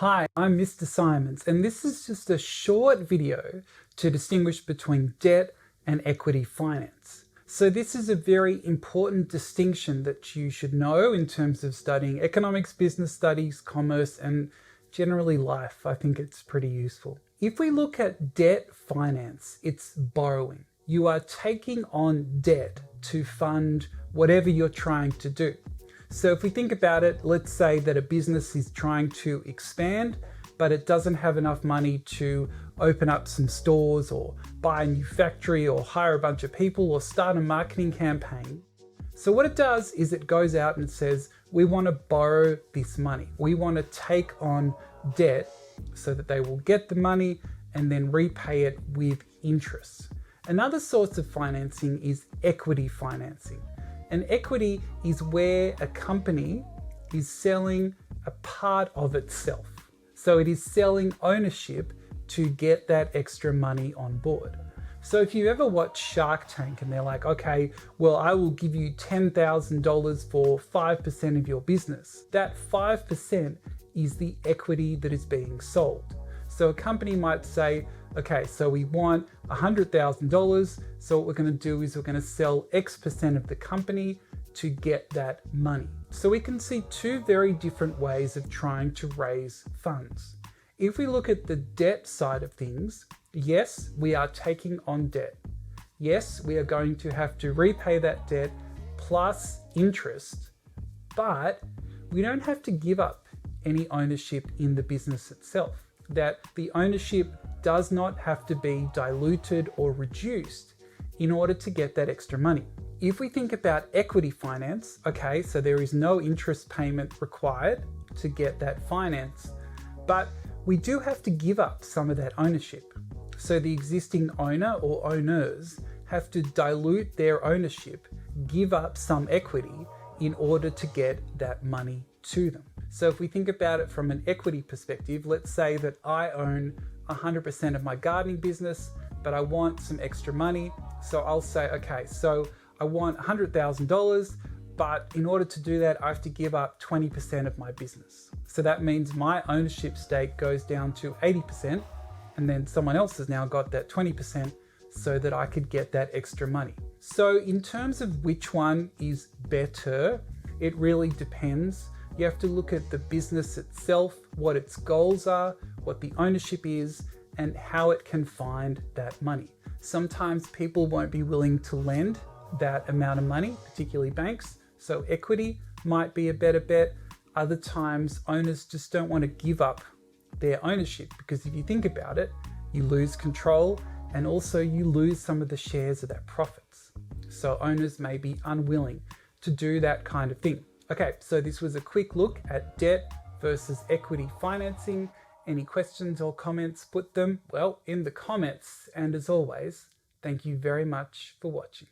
Hi, I'm Mr. Simons, and this is just a short video to distinguish between debt and equity finance. So this is a very important distinction that you should know in terms of studying economics, business studies, commerce, and generally life. I think it's pretty useful. If we look at debt finance, it's borrowing. You are taking on debt to fund whatever you're trying to do. So if we think about it, let's say that a business is trying to expand, but it doesn't have enough money to open up some stores or buy a new factory or hire a bunch of people or start a marketing campaign. So what it does is it goes out and it says, we want to borrow this money. We want to take on debt so that they will get the money and then repay it with interest. Another source of financing is equity financing. And equity is where a company is selling a part of itself. So it is selling ownership to get that extra money on board. So if you ever watch Shark Tank and they're like, okay, well, I will give you $10,000 for 5% of your business. That 5% is the equity that is being sold. So a company might say, okay, so we want $100,000. So what we're going to do is we're going to sell X% of the company to get that money. So we can see two very different ways of trying to raise funds. If we look at the debt side of things, yes, we are taking on debt. Yes, we are going to have to repay that debt plus interest, but we don't have to give up any ownership in the business itself. That the ownership does not have to be diluted or reduced in order to get that extra money. If we think about equity finance, okay, so there is no interest payment required to get that finance, but we do have to give up some of that ownership. So the existing owner or owners have to dilute their ownership, give up some equity in order to get that money to them. So if we think about it from an equity perspective, let's say that I own 100% of my gardening business, but I want some extra money. So I'll say, okay, so I want $100,000, but in order to do that, I have to give up 20% of my business. So that means my ownership stake goes down to 80%, and then someone else has now got that 20% so that I could get that extra money. So in terms of which one is better, it really depends. You have to look at the business itself, what its goals are, what the ownership is, and how it can find that money. Sometimes people won't be willing to lend that amount of money, particularly banks, so equity might be a better bet. Other times owners just don't want to give up their ownership, because if you think about it, you lose control and also you lose some of the shares of that profits. So owners may be unwilling to do that kind of thing. Okay, so this was a quick look at debt versus equity financing. Any questions or comments, put them, well, in the comments. And as always, thank you very much for watching.